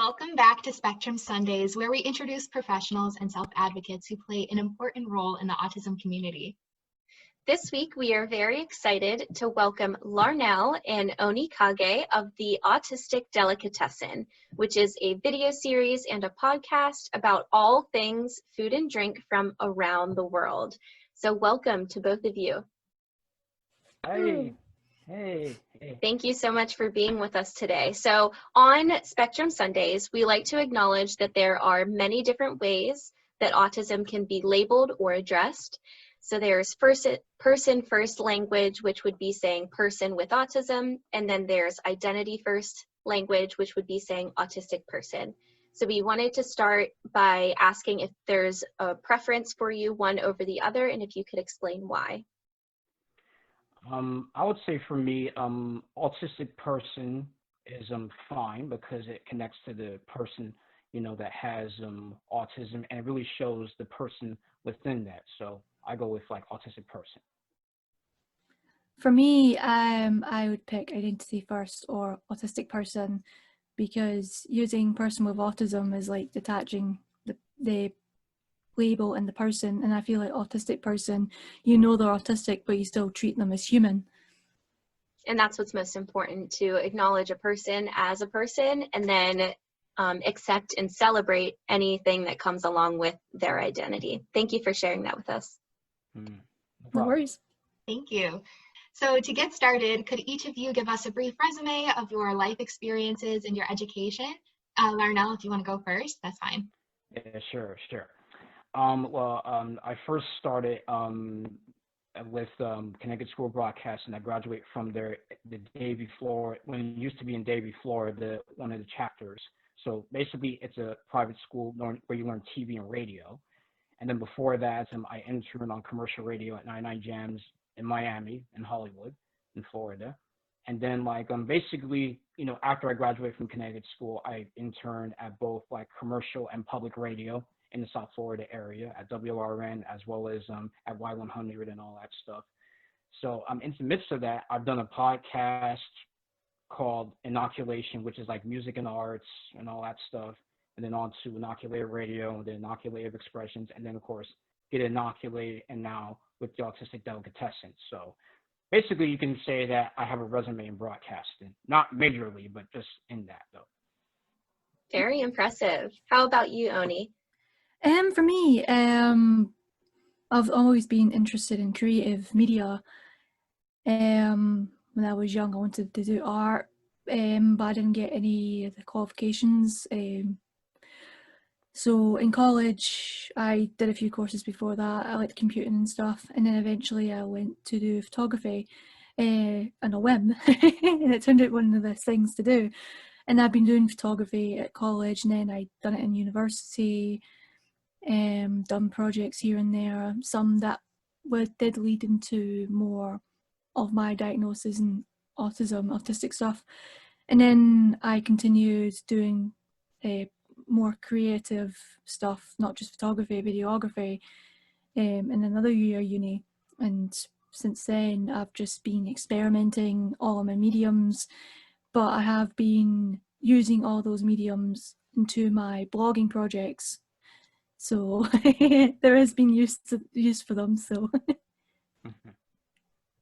Welcome back to Spectrum Sundays, where we introduce professionals and self-advocates who play an important role in the autism community. This week, we are very excited to welcome Larrnell and Onikage of the Autistic Delicatessen, which is a video series and a podcast about all things food and drink from around the world. So welcome to both of you. Hey. Thank you so much for being with us today. So on Spectrum Sundays, we like to acknowledge that there are many different ways that autism can be labeled or addressed. So there's person first language, which would be saying person with autism, and then there's identity first language, which would be saying autistic person. So we wanted to start by asking if there's a preference for you, one over the other, and if you could explain why. I would say for me, autistic person is fine because it connects to the person, that has autism, and it really shows the person within that. So I go with like autistic person. For me, I would pick identity first or autistic person, because using person with autism is like detaching the label and the person, and I feel like autistic person, they're autistic, but you still treat them as human. And that's what's most important, to acknowledge a person as a person, and then accept and celebrate anything that comes along with their identity. Thank you for sharing that with us. No worries. Thank you. So to get started, could each of you give us a brief resume of your life experiences and your education? Larrnell, if you want to go first, that's fine. Yeah, sure. I first started with Connecticut School of Broadcasting. I graduated from there the day before, when it used to be in Davie, Florida, one of the chapters. So basically, it's a private school where you learn TV and radio. And then before that, I interned on commercial radio at 99 Jams in Miami, in Hollywood, in Florida. And then basically, after I graduated from Connecticut School, I interned at both like commercial and public radio in the South Florida area at WRN, as well as at Y100 and all that stuff. So in the midst of that, I've done a podcast called Inoculation, which is like music and arts and all that stuff, and then on to Inoculated Radio, and then Inoculated Expressions, and then of course Get Inoculated, and now with the Autistic Delicatessen. So basically you can say that I have a resume in broadcasting, not majorly, but just in that though. Very impressive. How about you, Oni? For me, I've always been interested in creative media. When I was young, I wanted to do art, but I didn't get any of the qualifications. So in college, I did a few courses before that. I liked computing and stuff, and then eventually I went to do photography on a whim, and it turned out one of the things to do. And I've been doing photography at college, and then I'd done it in university. Done projects here and there, some that did lead into more of my diagnosis and autistic stuff. And then I continued doing more creative stuff, not just photography, videography, in another year uni. And since then, I've just been experimenting all of my mediums, but I have been using all those mediums into my blogging projects. So there has been use for them. So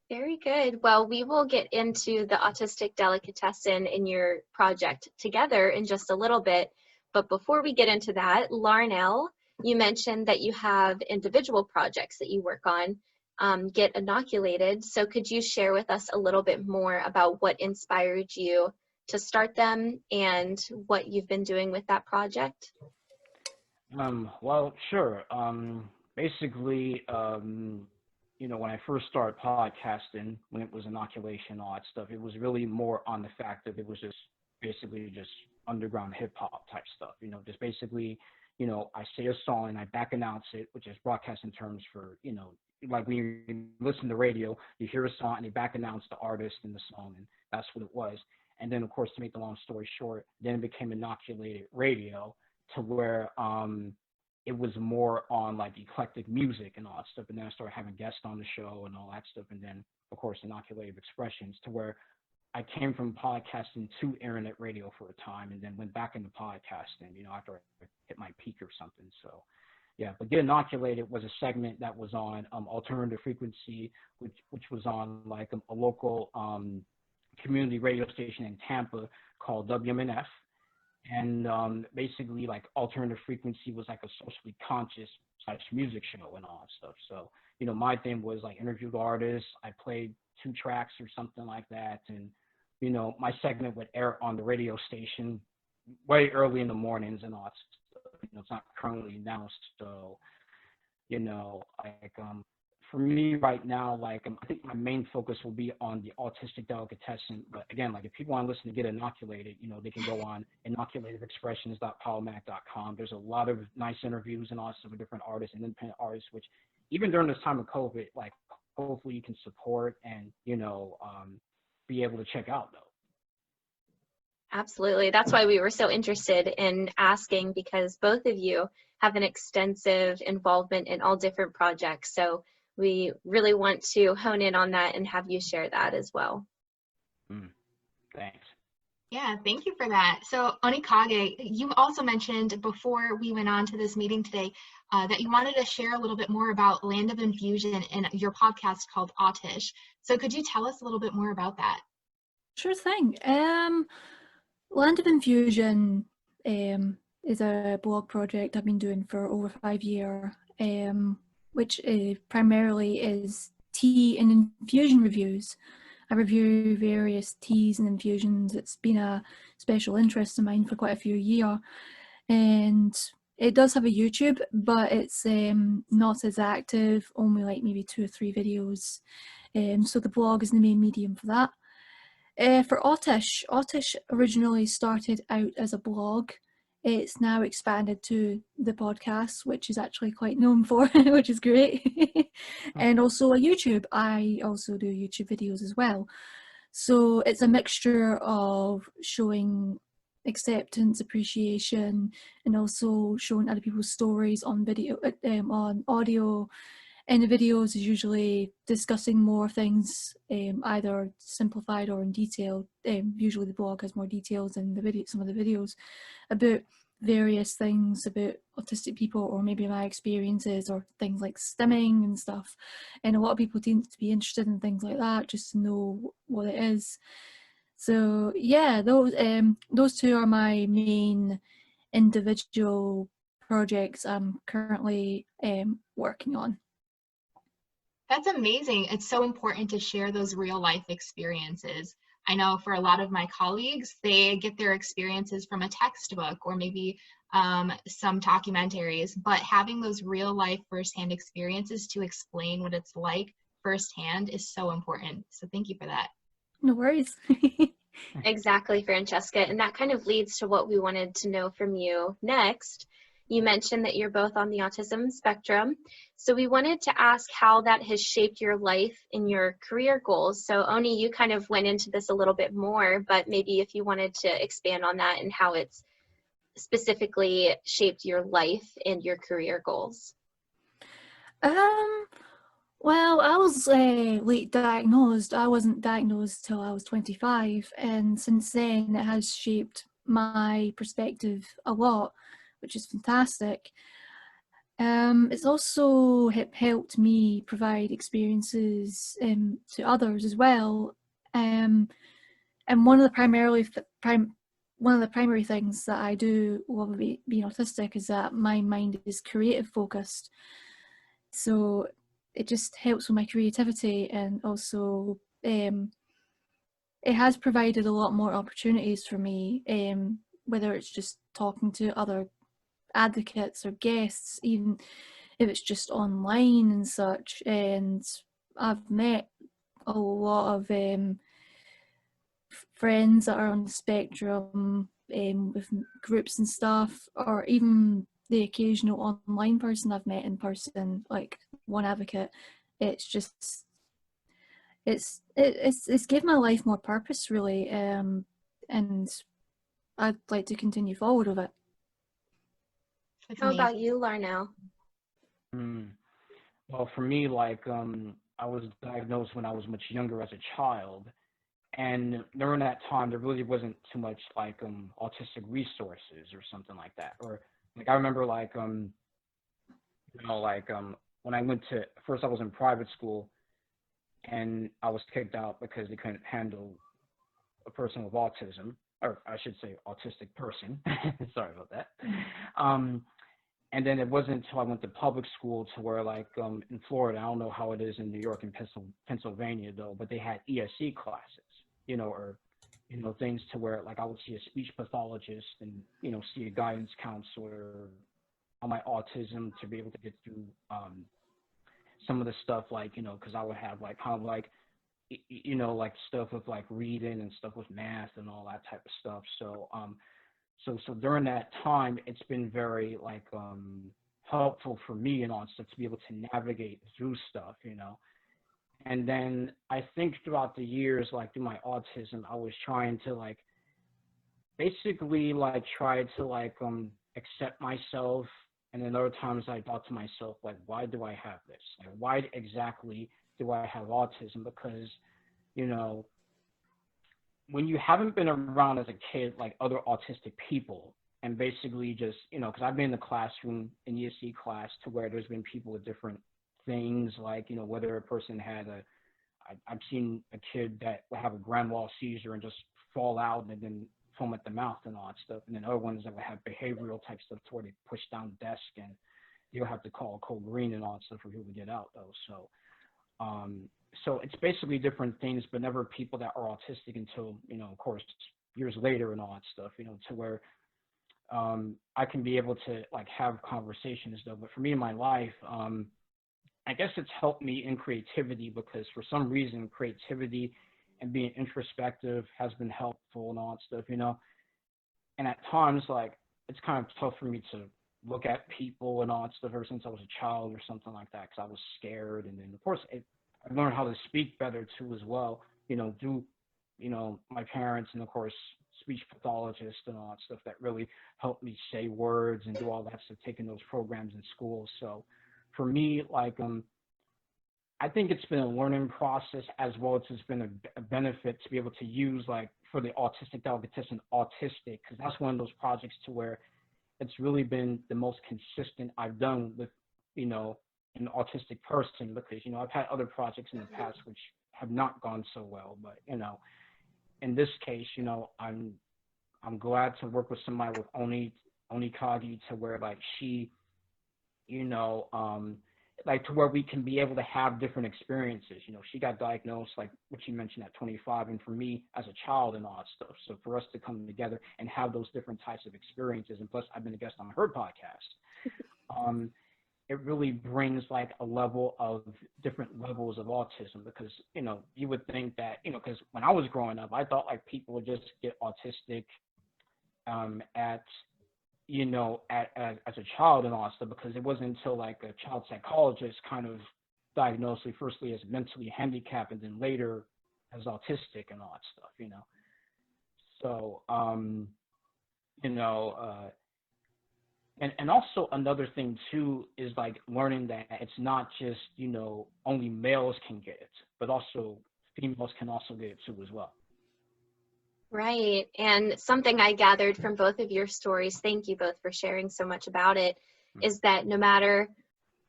Very good. Well, we will get into the Autistic Delicatessen in your project together in just a little bit. But before we get into that, Larrnell, you mentioned that you have individual projects that you work on, Get Inoculated. So could you share with us a little bit more about what inspired you to start them and what you've been doing with that project? Well, sure. Basically, when I first started podcasting, when it was inoculation, all that stuff, it was really more on the fact that it was just basically just underground hip hop type stuff. Just basically, I say a song and I back announce it, which is broadcasting terms for, like when you listen to radio, you hear a song and they back announce the artist and the song, and that's what it was. And then, of course, to make the long story short, then it became Inoculated Radio, to where it was more on like eclectic music and all that stuff. And then I started having guests on the show and all that stuff. And then, of course, Inoculated Expressions, to where I came from podcasting to internet radio for a time, and then went back into podcasting, you know, after I hit my peak or something. So, yeah. But Get Inoculated was a segment that was on alternative frequency, which was on like a local community radio station in Tampa called WMNF. And basically, like, alternative frequency was like a socially conscious / music show and all that stuff. So, you know, my thing was like interviewed artists. I played 2 tracks or something like that, and you know, my segment would air on the radio station way early in the mornings and all that stuff. You know, it's not currently announced, so you know, like for me right now, like I think my main focus will be on the Autistic Delicatessen. But again, like if people want to listen to Get Inoculated, you know, they can go on inoculativeexpressions.polymac.com. There's a lot of nice interviews and all sorts of different artists and independent artists, which even during this time of COVID, like hopefully you can support and, you know, be able to check out though. Absolutely. That's why we were so interested in asking, because both of you have an extensive involvement in all different projects. So we really want to hone in on that and have you share that as well. Thanks. Yeah, thank you for that. So Onikage, you also mentioned before we went on to this meeting today that you wanted to share a little bit more about Land of Infusion in your podcast called Autish. So could you tell us a little bit more about that? Sure thing. Land of Infusion is a blog project I've been doing for over 5 years, which primarily is tea and infusion reviews. I review various teas and infusions. It's been a special interest of mine for quite a few years, and it does have a YouTube, but it's not as active, only like maybe 2 or 3 videos. So the blog is the main medium for that. For Autish originally started out as a blog. It's now expanded to the podcast, which is actually quite known for, which is great. And also a YouTube. I also do YouTube videos as well. So it's a mixture of showing acceptance, appreciation, and also showing other people's stories on video, on audio. And the videos is usually discussing more things, either simplified or in detail. Usually the blog has more details than the video, some of the videos, about various things about autistic people, or maybe my experiences, or things like stimming and stuff. And a lot of people tend to be interested in things like that, just to know what it is. So yeah, those 2 are my main individual projects I'm currently working on. That's amazing. It's so important to share those real life experiences. I know for a lot of my colleagues, they get their experiences from a textbook or maybe some documentaries, but having those real life firsthand experiences to explain what it's like firsthand is so important. So thank you for that. No worries. Exactly, Francesca. And that kind of leads to what we wanted to know from you next. You mentioned that you're both on the autism spectrum. So we wanted to ask how that has shaped your life and your career goals. So Oni, you kind of went into this a little bit more, but maybe if you wanted to expand on that and how it's specifically shaped your life and your career goals. Well, I was late diagnosed. I wasn't diagnosed till I was 25, and since then it has shaped my perspective a lot, which is fantastic. It's also helped me provide experiences to others as well. And one of the primary things that I do love being autistic is that my mind is creative focused. So it just helps with my creativity, and also it has provided a lot more opportunities for me, whether it's just talking to other advocates or guests, even if it's just online and such. And I've met a lot of friends that are on the spectrum, with groups and stuff, or even the occasional online person I've met in person, like one advocate. It's just it's given my life more purpose, really, and I'd like to continue forward with it. That's How amazing. about you, Larrnell? Well, for me, like I was diagnosed when I was much younger as a child, And during that time, there really wasn't too much like autistic resources or something like that. Or like I remember like when I went to first, I was in private school, and I was kicked out because they couldn't handle a person with autism, or I should say autistic person. Sorry about that. Um, and then it wasn't until I went to public school to where like in Florida, I don't know how it is in New York and Pennsylvania though, but they had ESC classes, or things to where like I would see a speech pathologist and see a guidance counselor on my autism to be able to get through some of the stuff like because I would have like kind of like like stuff with like reading and stuff with math and all that type of stuff. So during that time, it's been very like helpful for me and all stuff to be able to navigate through stuff. And then I think throughout the years, like through my autism, I was trying to like basically like try to like accept myself. And then other times I thought to myself, like, why do I have this? Like, why exactly do I have autism? Because, when you haven't been around as a kid, like other autistic people, and basically just, because I've been in the classroom in ESC class to where there's been people with different things, like, whether a person had I've seen a kid that would have a grand mal seizure and just fall out and then foam at the mouth and all that stuff. And then other ones that would have behavioral type stuff to where they push down the desk and you'll have to call code green and all that stuff for people to get out though. So it's basically different things, but never people that are autistic until, of course, years later and all that stuff, to where I can be able to like have conversations though. But for me in my life, I guess it's helped me in creativity because for some reason, creativity and being introspective has been helpful and all that stuff, And at times, like, it's kind of tough for me to look at people and all that stuff ever since I was a child or something like that because I was scared. And then, of course, I learned how to speak better, too, as well, through, my parents and, of course, speech pathologists and all that stuff that really helped me say words and do all that stuff, taking those programs in school. So for me, like, I think it's been a learning process as well as it's been a benefit to be able to use like for the Autistic Delicatessen Autistic, because that's one of those projects to where it's really been the most consistent I've done with, an autistic person because, I've had other projects in the past which have not gone so well, but, in this case, I'm glad to work with somebody with Onikage to where like she, like to where we can be able to have different experiences. She got diagnosed, like what you mentioned, at 25, and for me as a child and all that stuff. So for us to come together and have those different types of experiences, and plus I've been a guest on her podcast, it really brings like a level of different levels of autism because, you would think that, because when I was growing up, I thought like people would just get autistic as a child and all that stuff because it wasn't until like a child psychologist kind of diagnosed me firstly as mentally handicapped and then later as autistic and all that stuff, So, and also another thing too is like learning that it's not just, only males can get it, but also females can also get it too as well. Right. And something I gathered from both of your stories, thank you both for sharing so much about it, is that no matter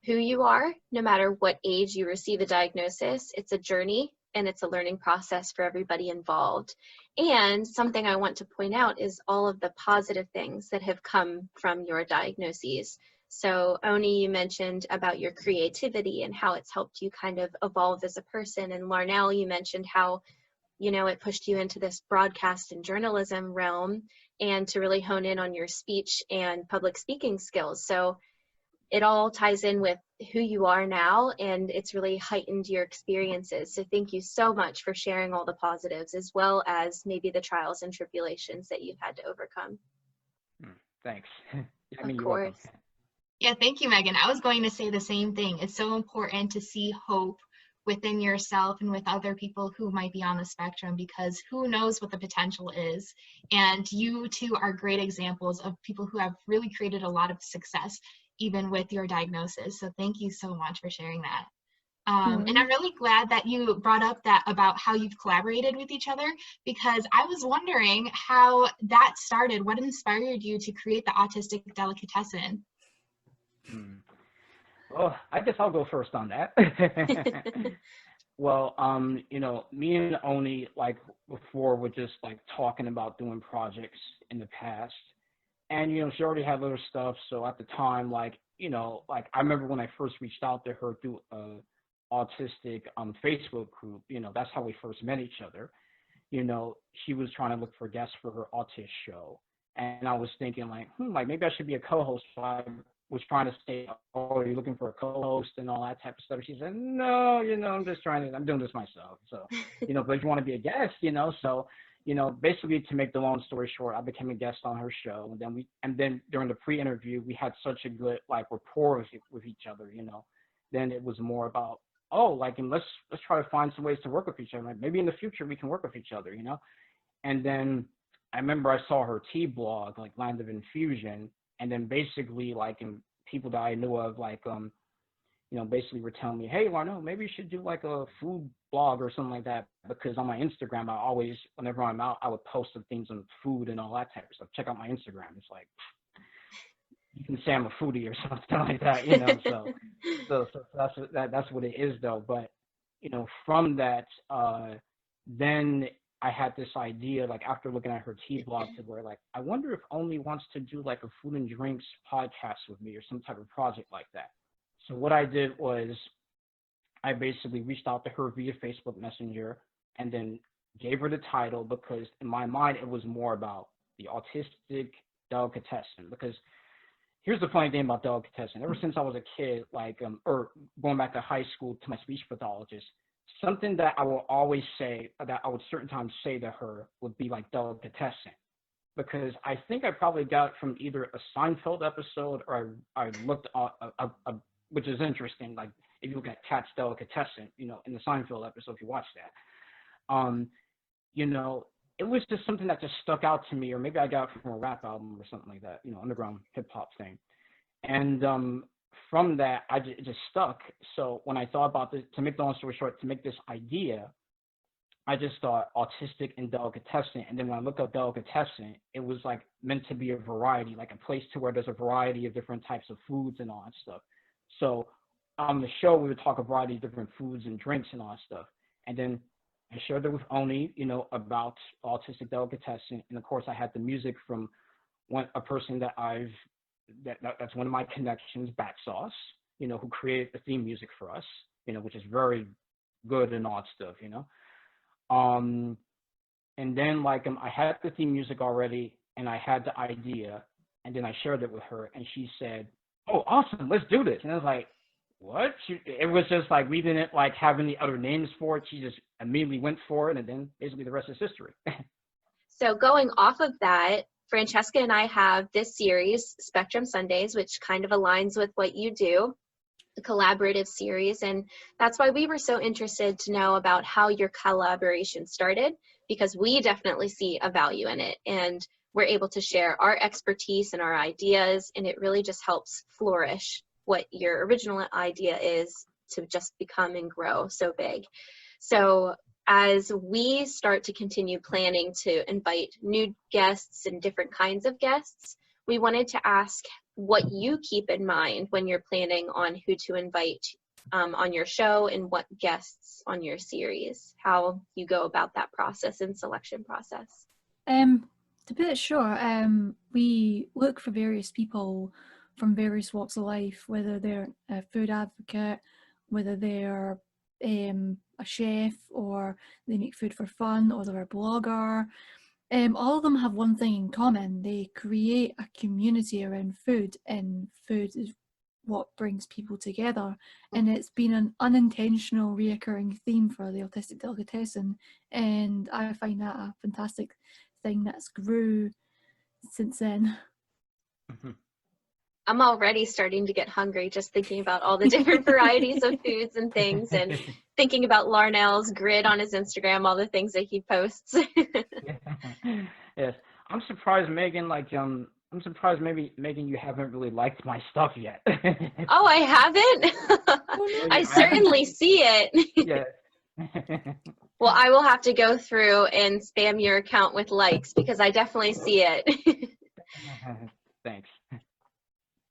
who you are, no matter what age you receive a diagnosis, it's a journey and it's a learning process for everybody involved. And something I want to point out is all of the positive things that have come from your diagnoses. So Oni, you mentioned about your creativity and how it's helped you kind of evolve as a person. And Larrnell, you mentioned how it pushed you into this broadcast and journalism realm and to really hone in on your speech and public speaking skills. So it all ties in with who you are now, and it's really heightened your experiences. So thank you so much for sharing all the positives as well as maybe the trials and tribulations that you've had to overcome. Thanks. Of course. Yeah, thank you, Megan. I was going to say the same thing. It's so important to see hope within yourself and with other people who might be on the spectrum because who knows what the potential is. And you two are great examples of people who have really created a lot of success even with your diagnosis. So thank you so much for sharing that. And I'm really glad that you brought up that about how you've collaborated with each other, because I was wondering how that started. What inspired you to create the Autistic Delicatessen? Well, I guess I'll go first on that. Well, me and Oni, like before, were just like talking about doing projects in the past. And, she already had other stuff. So at the time, like I remember when I first reached out to her through Autistic Facebook group, that's how we first met each other. She was trying to look for guests for her Autist show. And I was thinking like maybe I should be a co-host. So I was trying to say, oh, are you looking for a co-host and all that type of stuff? She said, no, I'm doing this myself. So, but if you want to be a guest, so, basically to make the long story short, I became a guest on her show. And then during the pre-interview, we had such a good like rapport with each other, Then it was more about, and let's try to find some ways to work with each other. Like maybe in the future we can work with each other, And then I remember I saw her tea blog, like Land of Infusion, and then basically like in people that I knew of, like basically were telling me, hey, Larrnell, maybe you should do like a food blog or something like that, because on my Instagram I always, whenever I'm out, I would post some things on food and all that type of stuff. Check out my Instagram. It's like, you can say I'm a foodie or something like that, so that's what it is though. But from that, then I had this idea, like after looking at her tea blog, to where like I wonder if Only wants to do like a food and drinks podcast with me or some type of project like that. So what I did was I basically reached out to her via Facebook Messenger and then gave her the title, because in my mind it was more about the Autistic Delicatessen. Because here's the funny thing about Delicatessen. Ever since I was a kid, like or going back to high school to my speech pathologist, something that I will always say, that I would certain times say to her, would be like Delicatessen. Because I think I probably got it from either a Seinfeld episode or I looked which is interesting. Like if you look at Cat's Delicatessen, in the Seinfeld episode, if you watch that, it was just something that just stuck out to me, or maybe I got it from a rap album or something like that, underground hip hop thing. And from that, it just stuck. So when I thought about this, to make the long story short, to make this idea, I just thought Autistic and Delicatessen. And then when I looked up Delicatessen, it was like meant to be a variety, like a place to where there's a variety of different types of foods and all that stuff. So on the show, we would talk a variety of different foods and drinks and all that stuff. And then I shared it with Oni, about Autistic Delicatessen. And of course, I had the music from a person that that's one of my connections, Bat Sauce, who created the theme music for us, which is very good and all that stuff, And then like I had the theme music already, and I had the idea, and then I shared it with her, and she said, "Oh, awesome, let's do this." And I was like, "What?" It was just like we didn't like have any other names for it. She just immediately went for it, and then basically the rest is history. So going off of that, Francesca and I have this series, Spectrum Sundays, which kind of aligns with what you do, a collaborative series. And that's why we were so interested to know about how your collaboration started, because we definitely see a value in it. And we're able to share our expertise and our ideas, and it really just helps flourish what your original idea is to just become and grow so big. So as we start to continue planning to invite new guests and different kinds of guests, we wanted to ask what you keep in mind when you're planning on who to invite on your show and what guests on your series, how you go about that process and selection process. To put it short, we look for various people from various walks of life, whether they're a food advocate, whether they're a chef, or they make food for fun, or they're a blogger. All of them have one thing in common: they create a community around food, and food is what brings people together. And it's been an unintentional reoccurring theme for the Autistic Delicatessen, and I find that a fantastic thing that's grew since then. I'm already starting to get hungry just thinking about all the different varieties of foods and things, and thinking about Larrnell's grid on his Instagram, all the things that he posts. Yes, I'm surprised, Megan. Like I'm surprised maybe Megan, you haven't really liked my stuff yet. Oh, I haven't? Oh no. I certainly see it. Yeah. Well, I will have to go through and spam your account with likes because I definitely see it. Thanks.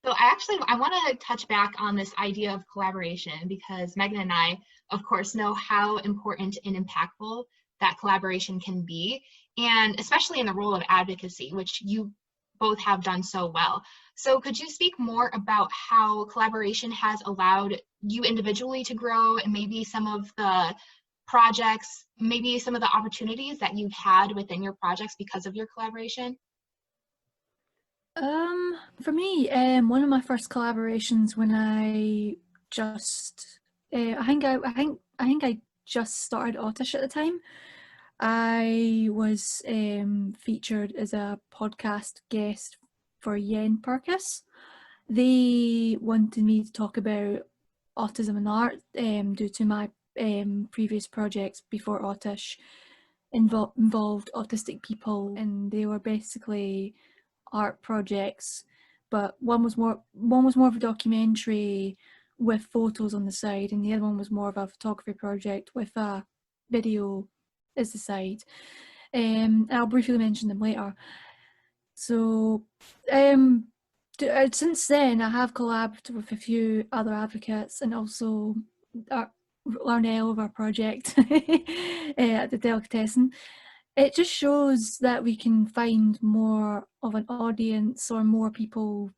So I want to touch back on this idea of collaboration because Megan and I, of course, know how important and impactful that collaboration can be, and especially in the role of advocacy, which you both have done so well. So could you speak more about how collaboration has allowed you individually to grow and maybe some of the projects, maybe some of the opportunities that you've had within your projects because of your collaboration? For me, one of my first collaborations when I just, I think I just started Autish at the time. I was featured as a podcast guest for Yen Purkis. They wanted me to talk about autism and art due to my previous projects before Autish involved autistic people, and they were basically art projects, but one was more of a documentary with photos on the side, and the other one was more of a photography project with a video as the side. I'll briefly mention them later. So since then I have collabed with a few other advocates and also Larrnell of our project at the Delicatessen. It just shows that we can find more of an audience or more people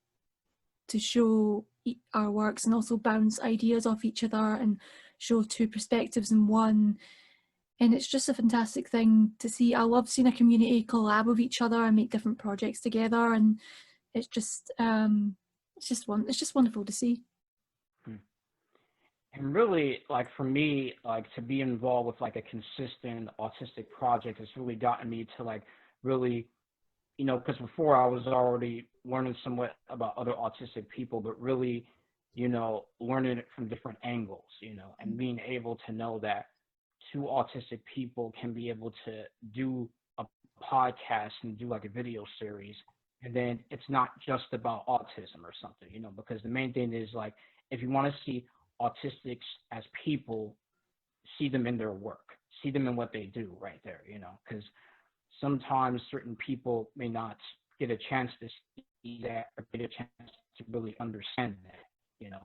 to show our works and also bounce ideas off each other and show two perspectives in one. And it's just a fantastic thing to see. I love seeing a community collab with each other and make different projects together, and it's just wonderful to see. And really, like for me, like to be involved with like a consistent autistic project has really gotten me to like really, because before I was already learning somewhat about other autistic people, but really, learning it from different angles, and being able to know that two autistic people can be able to do a podcast and do like a video series. And then it's not just about autism or something, because the main thing is like, if you want to see autistics as people, see them in their work, see them in what they do right there, because sometimes certain people may not get a chance to see that or get a chance to really understand that,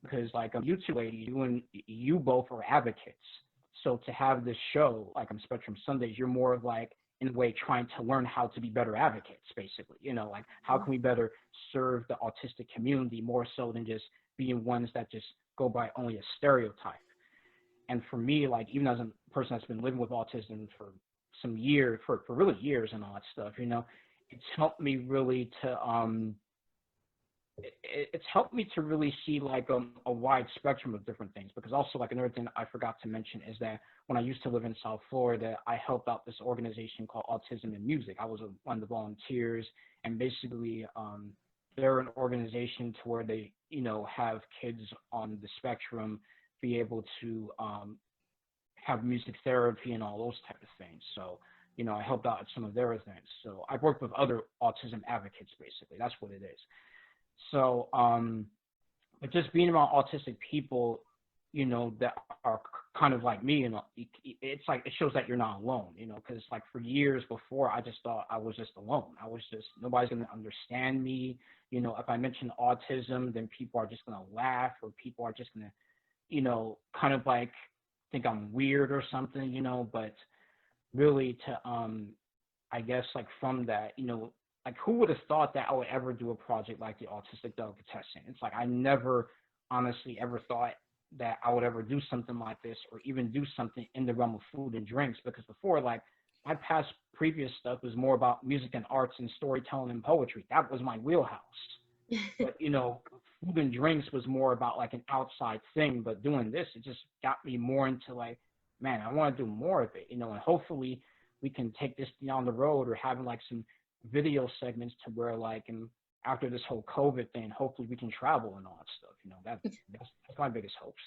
because like you two ladies, you both are advocates. So to have this show, like on Spectrum Sundays, you're more of like, in a way, trying to learn how to be better advocates, basically, like how can we better serve the autistic community more so than just being ones that just go by only a stereotype. And for me, like even as a person that's been living with autism for some years, for really years and all that stuff, it's helped me really to it's helped me to really see like a wide spectrum of different things. Because also like another thing I forgot to mention is that when I used to live in South Florida, I helped out this organization called Autism in Music. I was one of the volunteers, and basically they're an organization to where they have kids on the spectrum be able to have music therapy and all those type of things. So I helped out at some of their events. So I've worked with other autism advocates, basically. That's what it is. So, but just being around autistic people, that are kind of like me, it's like, it shows that you're not alone, because like for years before, I just thought I was just alone. Nobody's going to understand me. If I mention autism, then people are just going to laugh, or people are just going to, kind of like think I'm weird or something, but really to, I guess like from that, like who would have thought that I would ever do a project like the Autistic Delicatessen? It's like I never honestly ever thought that I would ever do something like this, or even do something in the realm of food and drinks, because before, like my previous stuff was more about music and arts and storytelling and poetry. That was my wheelhouse. But food and drinks was more about like an outside thing. But doing this, it just got me more into like, man, I want to do more of it, and hopefully we can take this down the road, or having like some video segments to where like, and after this whole COVID thing, hopefully we can travel and all that stuff. That's my biggest hopes.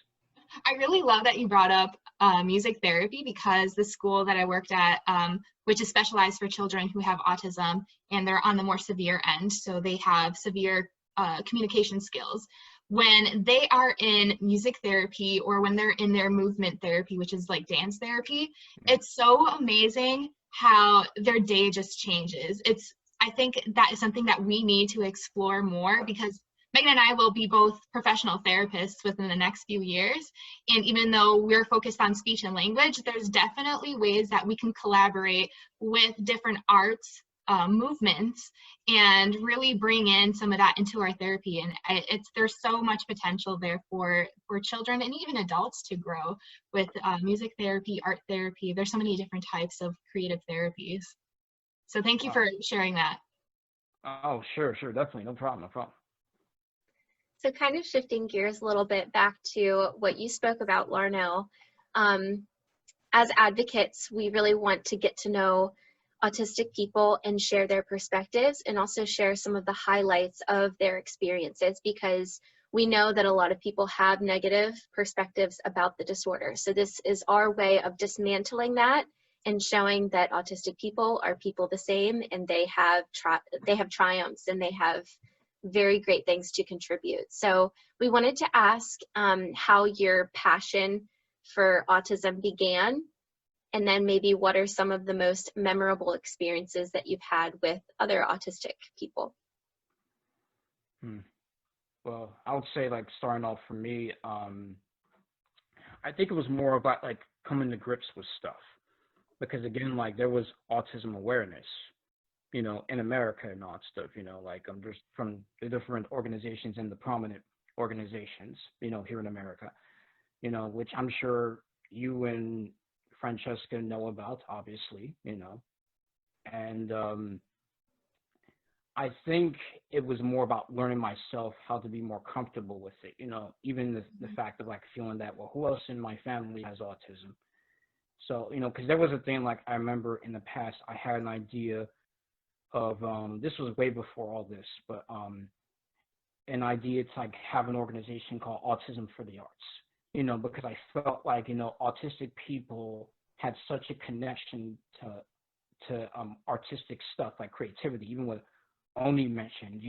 I really love that you brought up music therapy, because the school that I worked at, which is specialized for children who have autism, and they're on the more severe end, so they have severe communication skills. When they are in music therapy, or when they're in their movement therapy, which is like dance therapy, it's so amazing how their day just changes. I think that is something that we need to explore more, because Megan and I will be both professional therapists within the next few years. And even though we're focused on speech and language, there's definitely ways that we can collaborate with different arts, movements, and really bring in some of that into our therapy. And there's so much potential there for children and even adults to grow with music therapy, art therapy. There's so many different types of creative therapies. So thank you for sharing that. Oh, sure, definitely, no problem. So kind of shifting gears a little bit back to what you spoke about, Larrnell. As advocates, we really want to get to know autistic people and share their perspectives, and also share some of the highlights of their experiences, because we know that a lot of people have negative perspectives about the disorder. So this is our way of dismantling that and showing that autistic people are people the same, and they have triumphs, and they have very great things to contribute. So we wanted to ask how your passion for autism began, and then maybe what are some of the most memorable experiences that you've had with other autistic people? Well, I would say, like, starting off for me, I think it was more about like coming to grips with stuff, because again, like, there was autism awareness, in America and all that stuff, like, just from the different organizations and the prominent organizations, here in America, which I'm sure you and Francesca know about, obviously, and I think it was more about learning myself how to be more comfortable with it, even the fact of like feeling that, well, who else in my family has autism? So, because there was a thing, like, I remember in the past, I had an idea of, this was way before all this, but an idea to like have an organization called Autism for the Arts, because I felt like, autistic people had such a connection to artistic stuff, like creativity, even what Oni mentioned,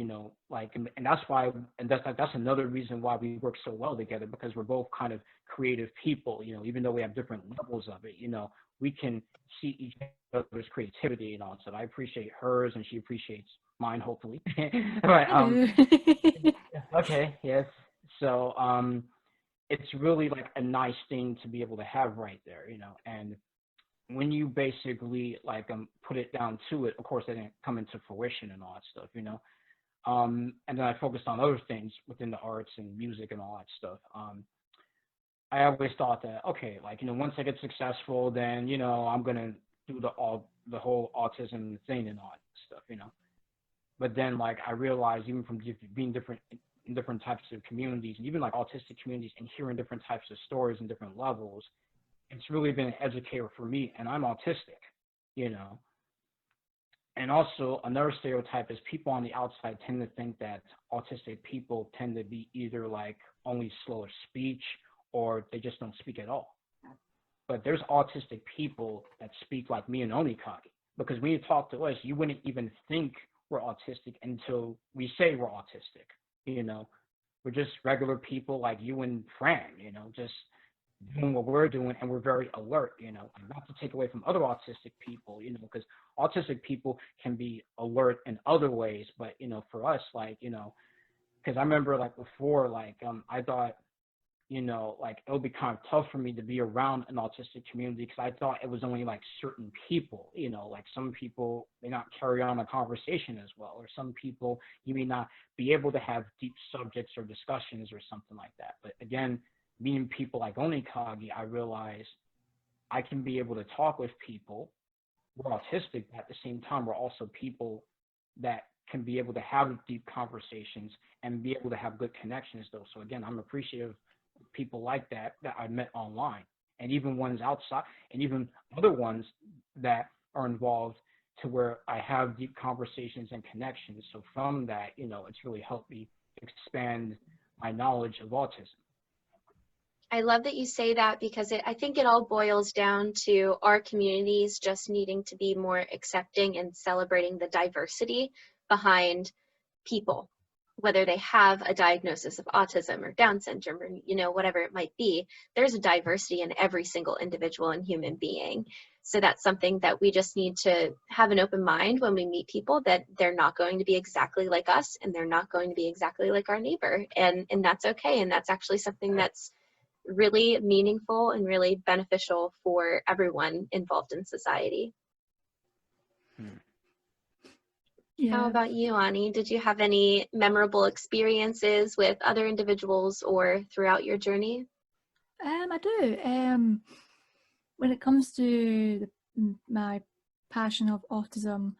like, and that's why, and that's another reason why we work so well together, because we're both kind of creative people, even though we have different levels of it, we can see each other's creativity and all. So I appreciate hers, and she appreciates mine, hopefully. But okay, yes. So it's really like a nice thing to be able to have right there, and when you basically like put it down to it, of course, it didn't come into fruition and all that stuff, and then I focused on other things within the arts and music and all that stuff. I always thought that, okay, like, once I get successful, then, I'm gonna do the whole autism thing and all that stuff, But then, like, I realized, even from being in different types of communities, and even like autistic communities, and hearing different types of stories and different levels, it's really been an educator for me, and I'm autistic, And also, another stereotype is people on the outside tend to think that autistic people tend to be either like only slow of speech, or they just don't speak at all. But there's autistic people that speak like me and Onikage, because when you talk to us, you wouldn't even think we're autistic until we say we're autistic, We're just regular people like you and Fran, just doing what we're doing, and we're very alert, not to take away from other autistic people, because autistic people can be alert in other ways, but, for us, like, because I remember, like, before, like, I thought, like, it would be kind of tough for me to be around an autistic community, because I thought it was only like certain people, like some people may not carry on a conversation as well, or some people you may not be able to have deep subjects or discussions or something like that. But again, meeting people like Onikage, I realized I can be able to talk with people. We're autistic, but at the same time, we're also people that can be able to have deep conversations and be able to have good connections, though. So again, I'm appreciative of people like that I met online, and even ones outside, and even other ones that are involved, to where I have deep conversations and connections. So from that, it's really helped me expand my knowledge of autism. I love that you say that, because I think it all boils down to our communities just needing to be more accepting and celebrating the diversity behind people, whether they have a diagnosis of autism or Down syndrome or, you know, whatever it might be. There's a diversity in every single individual and human being. So that's something that we just need to have an open mind when we meet people, that they're not going to be exactly like us and they're not going to be exactly like our neighbor. And that's okay. And that's actually something that's really meaningful and really beneficial for everyone involved in society. How Yeah. about you, Ani? Did you have any memorable experiences with other individuals or throughout your journey? I do. When it comes to my passion of autism,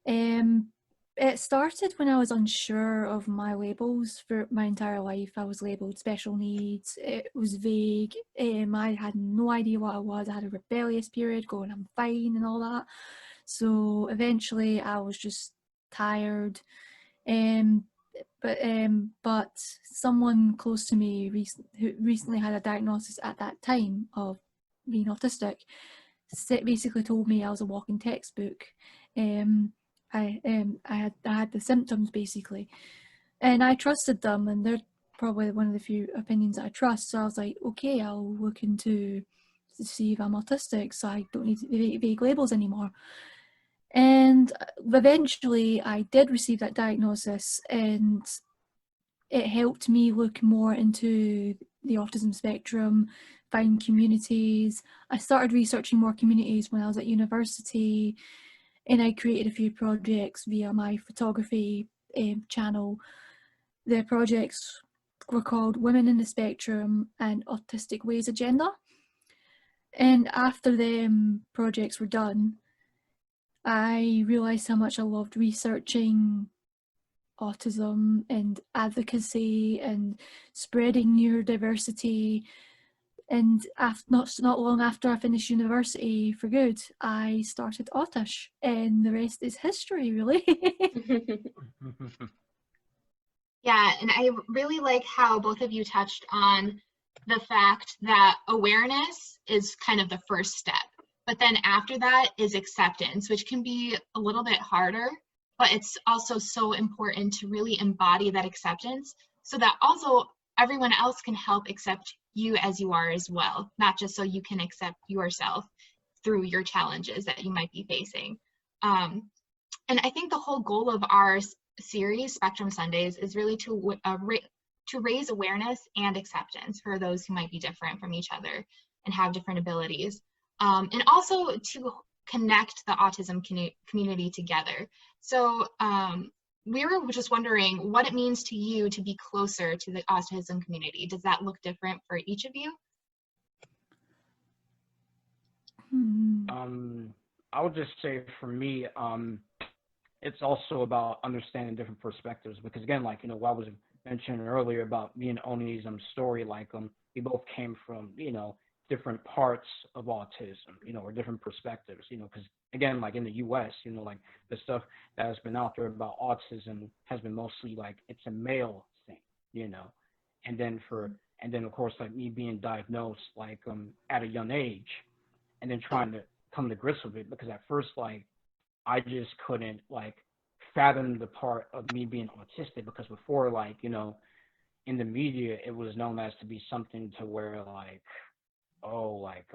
it started when I was unsure of my labels for my entire life. I was labeled special needs. It was vague. I had no idea what I was. I had a rebellious period going, I'm fine and all that. So eventually I was just tired. But someone close to me who recently had a diagnosis at that time of being autistic basically told me I was a walking textbook. I had the symptoms basically, and I trusted them, and they're probably one of the few opinions that I trust. So I was like, okay, I'll look into to see if I'm autistic, so I don't need vague labels anymore. And eventually, I did receive that diagnosis, and it helped me look more into the autism spectrum, find communities. I started researching more communities when I was at university, and I created a few projects via my photography channel. The projects were called Women in the Spectrum and Autistic Ways Agenda. And after them projects were done, I realised how much I loved researching autism and advocacy and spreading neurodiversity. And not long after I finished university for good, I started Autistic, and the rest is history, really. Yeah, and I really like how both of you touched on the fact that awareness is kind of the first step, but then after that is acceptance, which can be a little bit harder, but it's also so important to really embody that acceptance so that also everyone else can help accept you as you are as well, not just so you can accept yourself through your challenges that you might be facing. And I think the whole goal of our series, Spectrum Sundays, is really to raise awareness and acceptance for those who might be different from each other and have different abilities, and also to connect the autism community together. So we were just wondering what it means to you to be closer to the autism community. Does that look different for each of you? I would just say for me, it's also about understanding different perspectives, because again, like, you know, what I was mentioning earlier about me and Oni's story, like, we both came from, you know, different parts of autism, you know, or different perspectives, you know, because again, like in the US, you know, like the stuff that has been out there about autism has been mostly like it's a male thing, you know, and then of course, like me being diagnosed like at a young age, and then trying to come to grips with it, because at first, like, I just couldn't like fathom the part of me being autistic, because before, like, you know, in the media it was known as to be something to where like, oh, like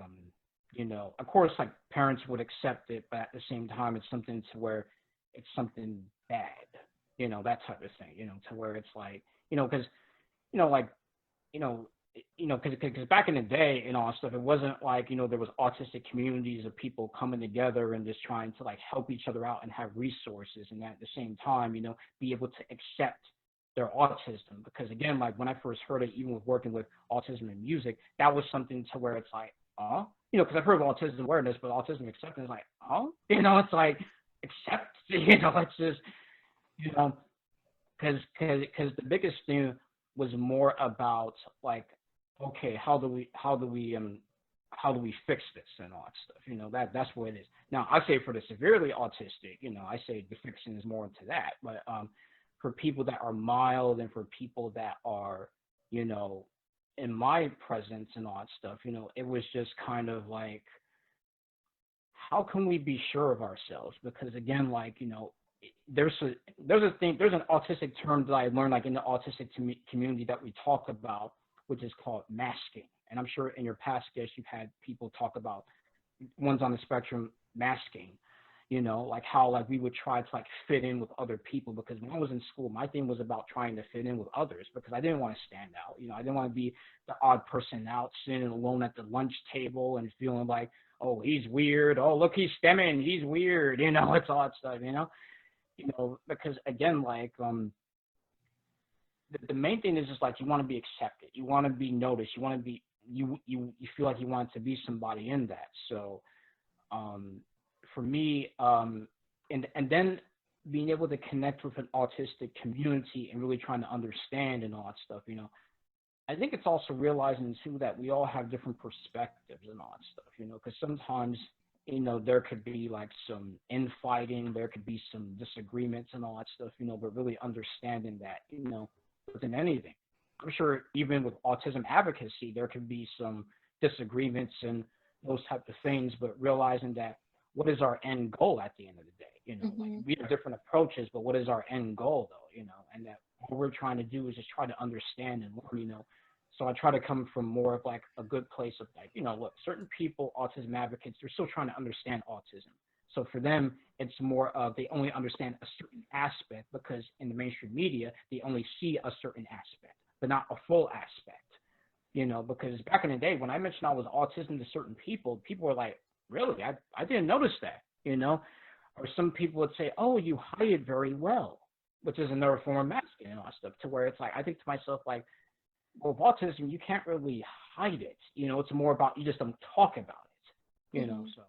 you know, of course, like parents would accept it, but at the same time it's something to where it's something bad, you know, that type of thing, you know, to where it's like, you know, because, you know, like, you know, because back in the day and all stuff, it wasn't like, you know, there was autistic communities of people coming together and just trying to like help each other out and have resources, and at the same time, you know, be able to accept their autism. Because again, like when I first heard it, even with working with autism in music, that was something to where it's like, oh, you know, because I've heard of autism awareness, but autism acceptance is like, oh, you know, it's like accept, you know, it's just, you know, because the biggest thing was more about like, okay, how do we fix this and all that stuff? You know, that's what it is. Now, I say for the severely autistic, you know, I say the fixing is more into that. But for people that are mild and for people that are, you know, in my presence and all that stuff, you know, it was just kind of like, how can we be sure of ourselves? Because again, like, you know, there's an autistic term that I learned like in the autistic community that we talk about, which is called masking. And I'm sure in your past guests, you've had people talk about ones on the spectrum masking, you know, like how like we would try to like fit in with other people, because when I was in school, my thing was about trying to fit in with others because I didn't want to stand out. You know, I didn't want to be the odd person out sitting alone at the lunch table and feeling like, oh, he's weird. Oh, look, he's stemming. He's weird. You know, it's all that stuff, you know, because again, like, the main thing is just like, you want to be accepted. You want to be noticed. You want to be, you feel like you want to be somebody in that. So, for me, and then being able to connect with an autistic community and really trying to understand and all that stuff, you know, I think it's also realizing too that we all have different perspectives and all that stuff, you know, because sometimes, you know, there could be like some infighting, there could be some disagreements and all that stuff, you know, but really understanding that, you know, within anything. I'm sure even with autism advocacy, there could be some disagreements and those types of things, but realizing that what is our end goal at the end of the day? You know, like we have different approaches, but what is our end goal though? You know, and that what we're trying to do is just try to understand and learn, you know. So I try to come from more of like a good place of like, you know, look, certain people, autism advocates, they're still trying to understand autism. So for them, it's more of they only understand a certain aspect because in the mainstream media, they only see a certain aspect, but not a full aspect. You know, because back in the day when I mentioned I was autism to certain people, people were like, really? I didn't notice that, you know? Or some people would say, oh, you hide it very well, which is another form of masking and all that stuff, to where it's like, I think to myself, like, well, with autism, you can't really hide it. You know, it's more about you just don't talk about it, you know, so.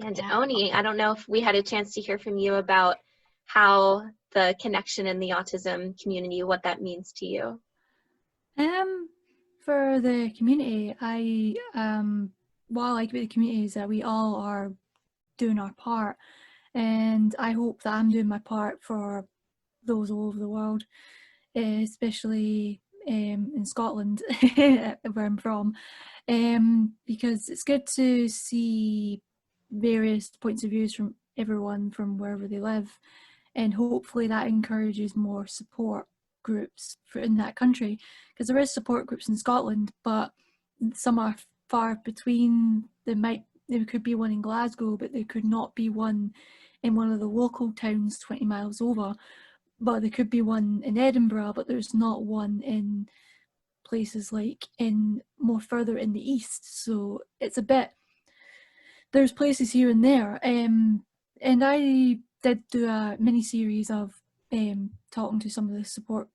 And Oni, I don't know if we had a chance to hear from you about how the connection in the autism community, what that means to you. For the community, what I like about the community is that we all are doing our part, and I hope that I'm doing my part for those all over the world, especially in Scotland, where I'm from, because it's good to see various points of views from everyone from wherever they live, and hopefully that encourages more support groups in that country, because there is support groups in Scotland, but some are far between. There could be one in Glasgow, but there could not be one in one of the local towns 20 miles over, but there could be one in Edinburgh, but there's not one in places like in more further in the east. So it's a bit, there's places here and there, and I did do a mini series of talking to some of the support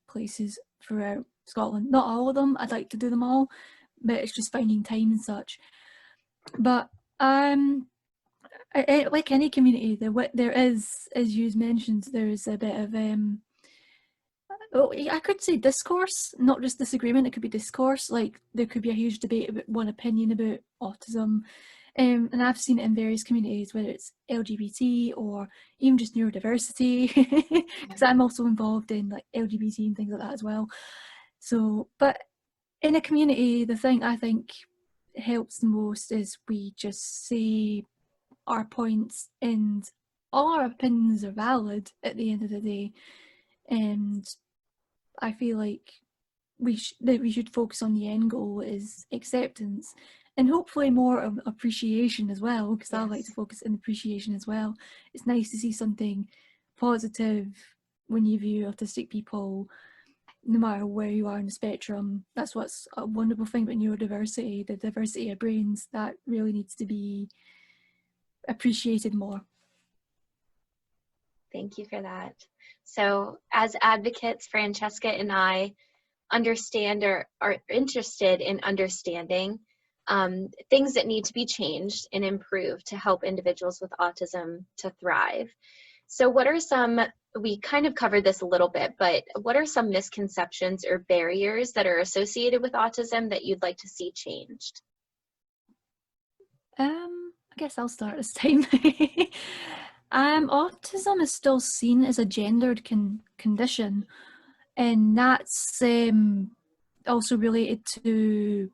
places throughout Scotland. Not all of them, I'd like to do them all, but it's just finding time and such. But like any community, there is, as you mentioned, there's a bit of I could say discourse, not just disagreement. It could be discourse. Like there could be a huge debate about one opinion about autism, and I've seen it in various communities, whether it's LGBT or even just neurodiversity, because I'm also involved in like LGBT and things like that as well. So, but in a community, the thing I think helps the most is we just say our points, and all our opinions are valid at the end of the day. And I feel like we should focus on the end goal is acceptance, and hopefully more of appreciation as well, because I like to focus on appreciation as well. It's nice to see something positive when you view autistic people, no matter where you are in the spectrum. That's what's a wonderful thing about neurodiversity, the diversity of brains, that really needs to be appreciated more. Thank you for that. So as advocates, Francesca and I understand or are interested in understanding things that need to be changed and improved to help individuals with autism to thrive. So what are some, we kind of covered this a little bit, but what are some misconceptions or barriers that are associated with autism that you'd like to see changed? I guess I'll start this time. Autism is still seen as a gendered condition, and that's also related to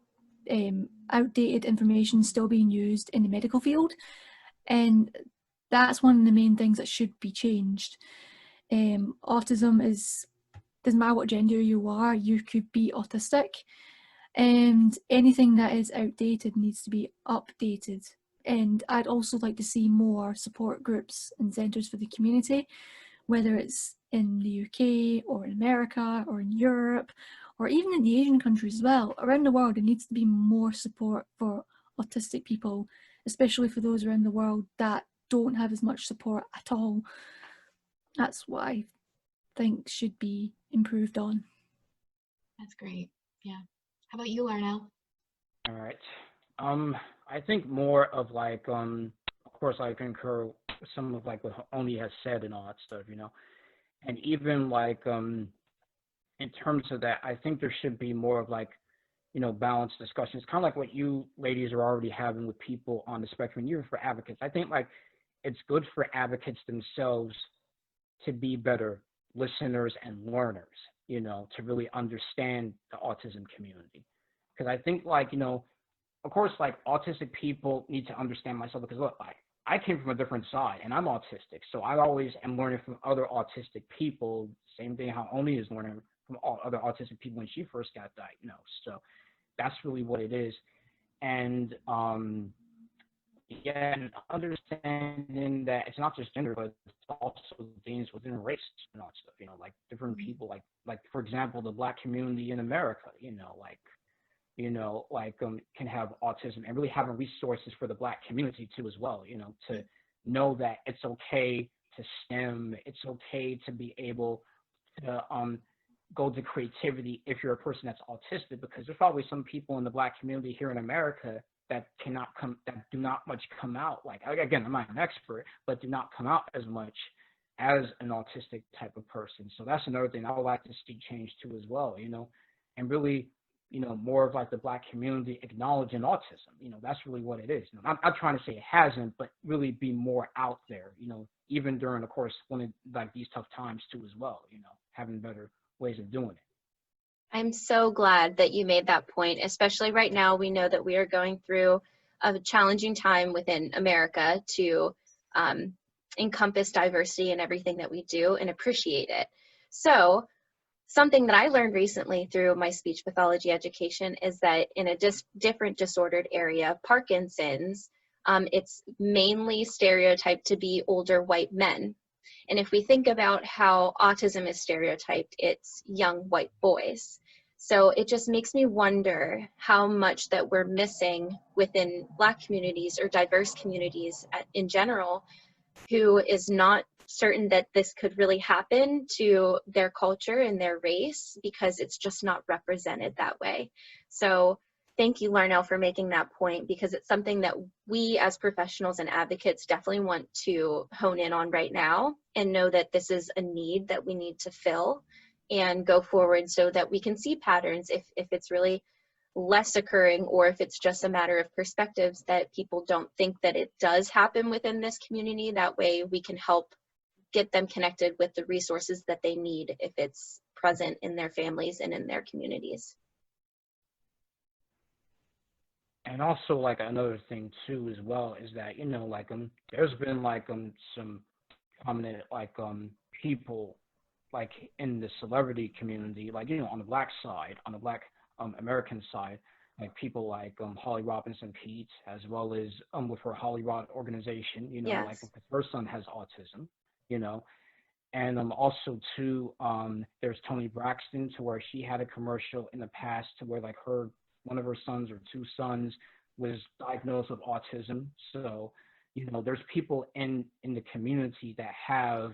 outdated information still being used in the medical field, and that's one of the main things that should be changed. Autism doesn't matter what gender you are, you could be autistic, and anything that is outdated needs to be updated. And I'd also like to see more support groups and centres for the community, whether it's in the UK or in America or in Europe or even in the Asian countries as well. Around the world, there needs to be more support for autistic people, especially for those around the world that don't have as much support at all. That's what I think should be improved on. That's great. Yeah. How about you, Larrnell? All right. I think more of like, of course, I concur with some of like what Oni has said and all that stuff, you know, and even like, in terms of that, I think there should be more of like, you know, balanced discussions, kind of like what you ladies are already having with people on the spectrum, even for advocates. I think like it's good for advocates themselves to be better listeners and learners, you know, to really understand the autism community. Because I think like, you know, of course, like autistic people need to understand myself because look, I came from a different side and I'm autistic. So I always am learning from other autistic people, same thing how Oni is learning from all other autistic people when she first got diagnosed. So that's really what it is. And yeah, and understanding that it's not just gender, but it's also things within race and all that stuff, you know, like different people, like for example, the Black community in America, can have autism, and really having resources for the Black community too as well, you know, to know that it's okay to STEM, it's okay to be able to go to creativity if you're a person that's autistic, because there's probably some people in the Black community here in America that do not much come out. Like, again, I'm not an expert, but do not come out as much as an autistic type of person. So that's another thing I would like to see change too as well, you know, and really, you know, more of like the Black community acknowledging autism. You know, that's really what it is. You know, I'm not trying to say it hasn't, but really be more out there, you know, even during, of course, one of like these tough times too as well, you know, having better ways of doing it. I'm so glad that you made that point, especially right now. We know that we are going through a challenging time within America to encompass diversity in everything that we do and appreciate it. So something that I learned recently through my speech pathology education is that in a different disordered area, Parkinson's, it's mainly stereotyped to be older white men. And if we think about how autism is stereotyped, it's young white boys. So it just makes me wonder how much that we're missing within Black communities or diverse communities in general, who is not certain that this could really happen to their culture and their race because it's just not represented that way. So thank you, Larrnell, for making that point, because it's something that we as professionals and advocates definitely want to hone in on right now and know that this is a need that we need to fill and go forward so that we can see patterns if it's really less occurring, or if it's just a matter of perspectives that people don't think that it does happen within this community. That way we can help get them connected with the resources that they need if it's present in their families and in their communities. And also, like, another thing too as well is that, you know, like there's been like some prominent like people like in the celebrity community, like, you know, on the Black side, on the Black American side, like people like Holly Robinson Peete, as well as with her Holly Rod organization, you know, Yes. like because her son has autism, you know, and also too, there's Toni Braxton, to where she had a commercial in the past to where like one of her sons or two sons was diagnosed with autism. So, you know, there's people in the community that have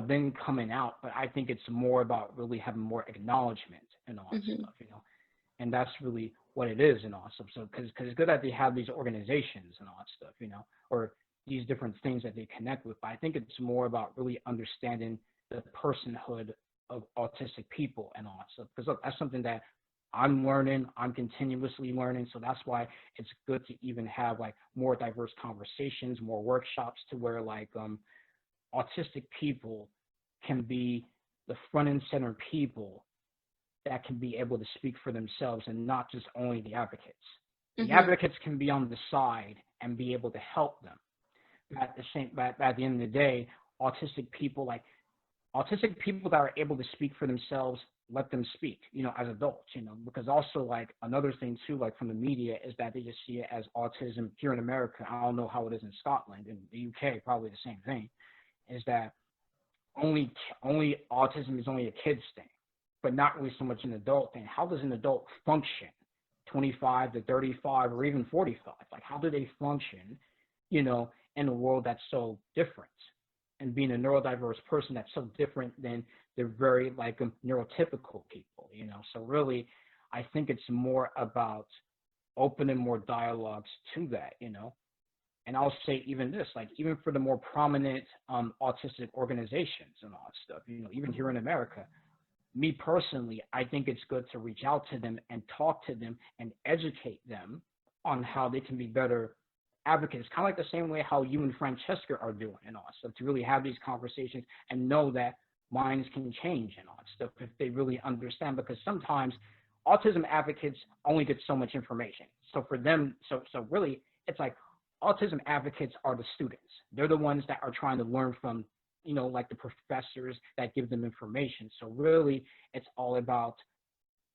been coming out, but I think it's more about really having more acknowledgement and all that stuff, you know, and that's really what it is and all stuff. So, because it's good that they have these organizations and all that stuff, you know, or these different things that they connect with, but I think it's more about really understanding the personhood of autistic people and all that stuff. Because look, that's something that I'm learning, I'm continuously learning. So that's why it's good to even have like more diverse conversations, more workshops, to where like autistic people can be the front and center people that can be able to speak for themselves and not just only the advocates. The advocates can be on the side and be able to help them. But at the end of the day, autistic people that are able to speak for themselves, let them speak, as adults, because also like another thing too, like from the media, is that they just see it as autism here in America. I don't know how it is in Scotland. In the UK, probably the same thing, is that only autism is only a kid's thing, but not really so much an adult thing. How does an adult function 25 to 35 or even 45? Like, how do they function, in a world that's so different? And being a neurodiverse person that's so different than the very neurotypical people, So really, I think it's more about opening more dialogues to that, And I'll say even this, even for the more prominent autistic organizations and all that stuff, even here in America, me personally, I think it's good to reach out to them and talk to them and educate them on how they can be better advocates, kind of like the same way how you and Francesca are doing and all that stuff, to really have these conversations and know that minds can change and all that stuff if they really understand, because sometimes autism advocates only get so much information. So for them, so really, it's like autism advocates are the students. They're the ones that are trying to learn from, like the professors that give them information. So really, it's all about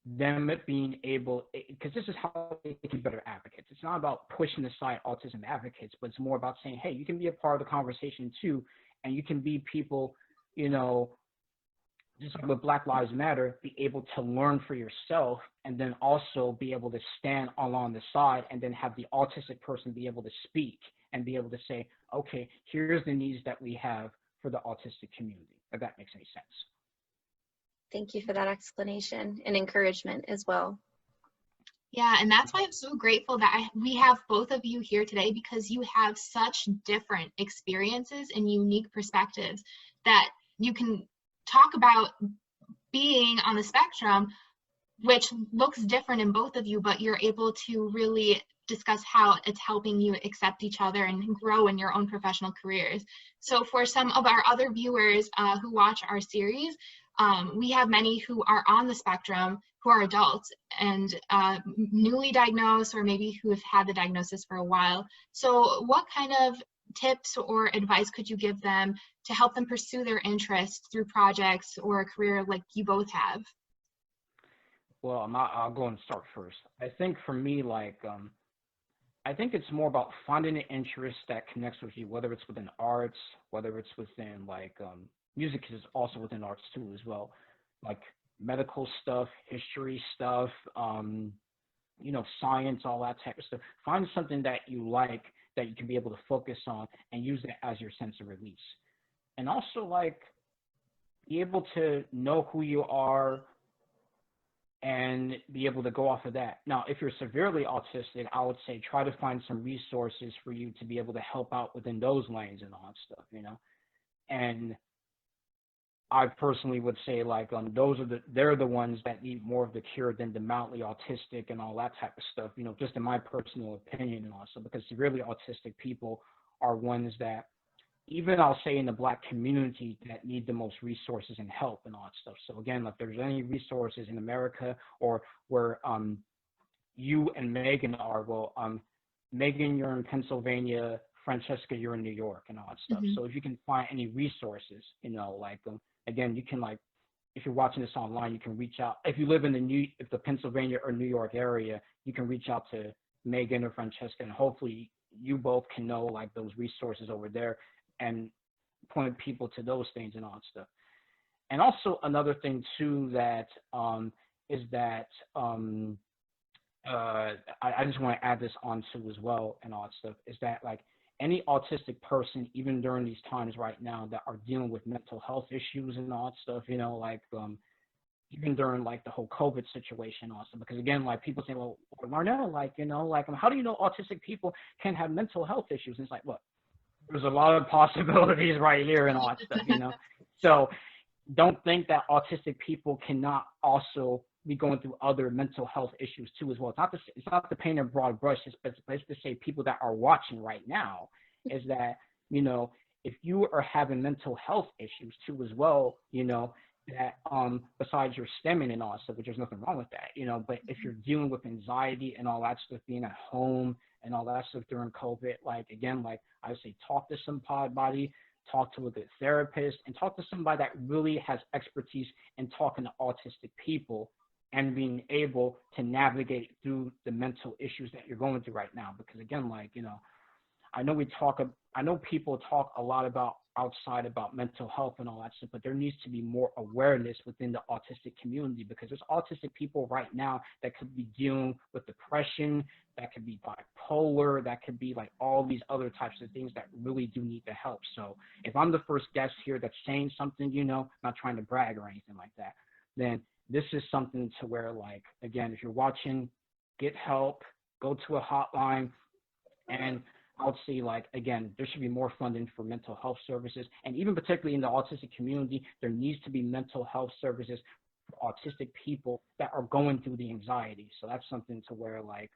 them being able, because this is how they can be better advocates. It's not about pushing aside autism advocates, but it's more about saying, hey, you can be a part of the conversation too, and you can be people, just like with Black Lives Matter, be able to learn for yourself, and then also be able to stand along the side, and then have the autistic person be able to speak and be able to say, okay, here's the needs that we have for the autistic community, if that makes any sense. Thank you for that explanation and encouragement as well. Yeah, and that's why I'm so grateful that we have both of you here today, because you have such different experiences and unique perspectives that you can talk about being on the spectrum, which looks different in both of you, but you're able to really discuss how it's helping you accept each other and grow in your own professional careers. So for some of our other viewers who watch our series, we have many who are on the spectrum, who are adults and newly diagnosed, or maybe who have had the diagnosis for a while. So what kind of tips or advice could you give them to help them pursue their interests through projects or a career like you both have? Well, I'll go and start first. I think for me, I think it's more about finding an interest that connects with you, whether it's within arts, whether it's within music is also within arts too as well, like medical stuff, history stuff, science, all that type of stuff. Find something that you like, that you can be able to focus on and use it as your sense of release. And also be able to know who you are and be able to go off of that. Now, if you're severely autistic, I would say try to find some resources for you to be able to help out within those lanes and all that stuff, And I personally would say they're the ones that need more of the cure than the mildly autistic and all that type of stuff, just in my personal opinion, and also because severely autistic people are ones that, even I'll say in the Black community, that need the most resources and help and all that stuff. So again, if there's any resources in America or where you and Megan are, Megan, you're in Pennsylvania, Francesca, you're in New York and all that stuff. So if you can find any resources, again, you can if you're watching this online, you can reach out. If you live in the Pennsylvania or New York area, you can reach out to Megan or Francesca, and hopefully you both can know those resources over there and point people to those things and all that stuff. And also another thing too that is that I just want to add this on too as well and all that stuff, is that any autistic person, even during these times right now that are dealing with mental health issues and all that stuff, even during the whole COVID situation also, because again, people say, well, Larrnell, how do you know autistic people can have mental health issues? And it's look, there's a lot of possibilities right here and all that stuff, So don't think that autistic people cannot also be going through other mental health issues too as well. It's not to paint a broad brush, but it's to say people that are watching right now is that, if you are having mental health issues too as well, that besides your stemming and all that stuff, which there's nothing wrong with that, but if you're dealing with anxiety and all that stuff, being at home and all that stuff during COVID, like again, like I say, talk to somebody, talk to a good therapist, and talk to somebody that really has expertise in talking to autistic people and being able to navigate through the mental issues that you're going through right now. Because again, like, I know people talk a lot about outside about mental health and all that stuff, but there needs to be more awareness within the autistic community, because there's autistic people right now that could be dealing with depression, that could be bipolar, that could be like all these other types of things that really do need the help. So if I'm the first guest here that's saying something, not trying to brag or anything like that, then this is something to where, like, again, if you're watching, get help, go to a hotline. And I would say, like, again, there should be more funding for mental health services. And even particularly in the autistic community, there needs to be mental health services for autistic people that are going through the anxiety. So that's something to where, like,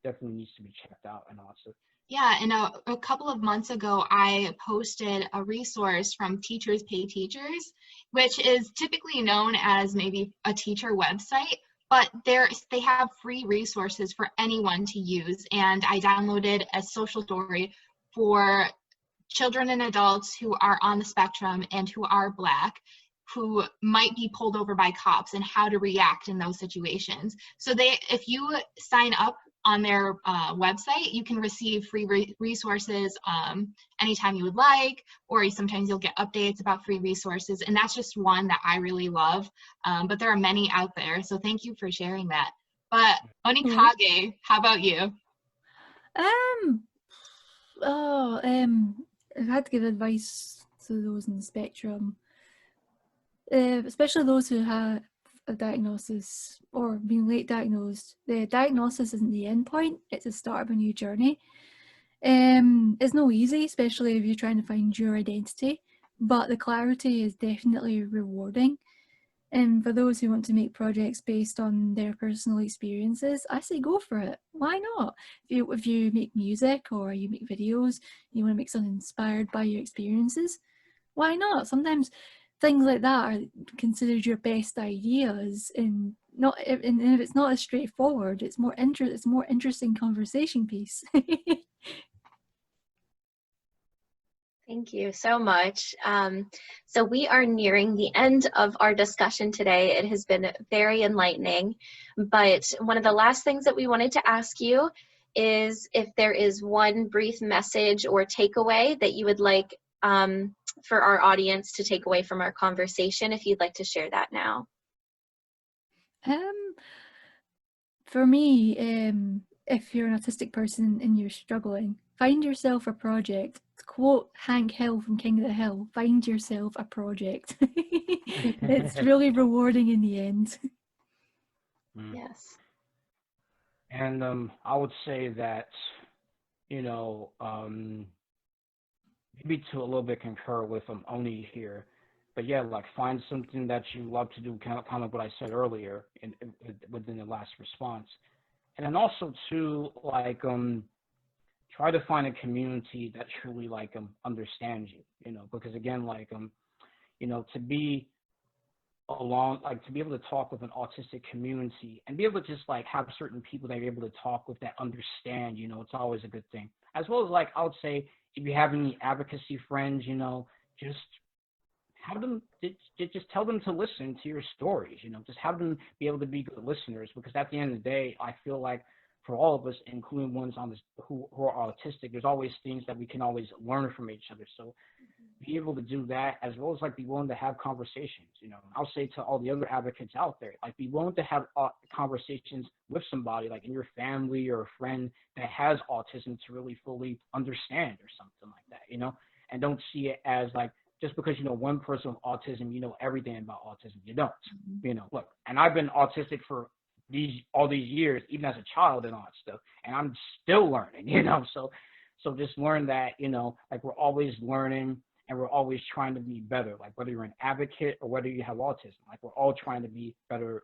definitely needs to be checked out and all that stuff. Yeah, and a couple of months ago, I posted a resource from Teachers Pay Teachers, which is typically known as maybe a teacher website, but they have free resources for anyone to use. And I downloaded a social story for children and adults who are on the spectrum and who are Black, who might be pulled over by cops, and how to react in those situations. So if you sign up on their website, you can receive free resources anytime you would like, or sometimes you'll get updates about free resources. And that's just one that I really love. But there are many out there. So thank you for sharing that. But Onikage, how about you? I've had to give advice to those in the spectrum, especially those who have a diagnosis or being late diagnosed. The diagnosis isn't the end point, it's the start of a new journey. It's no easy, especially if you're trying to find your identity, but the clarity is definitely rewarding. And for those who want to make projects based on their personal experiences, I say go for it. Why not? If you make music or you make videos, you want to make something inspired by your experiences, why not? Sometimes things like that are considered your best ideas, and if it's not as straightforward, it's more interesting conversation piece. Thank you so much. So we are nearing the end of our discussion today. It has been very enlightening, but one of the last things that we wanted to ask you is if there is one brief message or takeaway that you would like for our audience to take away from our conversation, if you'd like to share that now. For me, if you're an autistic person and you're struggling, find yourself a project. To quote Hank Hill from King of the Hill, find yourself a project. It's really rewarding in the end. Yes. And I would say that, maybe to a little bit concur with Oni here, but yeah, like find something that you love to do, kind of what I said earlier within the last response. And then also too, like try to find a community that truly like understands you, because again, like to be along, like to be able to talk with an autistic community and be able to just like have certain people that you're able to talk with that understand, it's always a good thing. As well as, like, I would say, if you have any advocacy friends, just have them, just tell them to listen to your stories, just have them be able to be good listeners, because at the end of the day, I feel like for all of us, including ones on this who are autistic, there's always things that we can always learn from each other. So be able to do that, as well as like be willing to have conversations. I'll say to all the other advocates out there, like be willing to have conversations with somebody like in your family or a friend that has autism to really fully understand or something like that, and don't see it as like, just because one person with autism, everything about autism. You don't. Look, and I've been autistic for all these years, even as a child and all that stuff, and I'm still learning. So just learn that like we're always learning and we're always trying to be better. Like whether you're an advocate or whether you have autism, like we're all trying to be better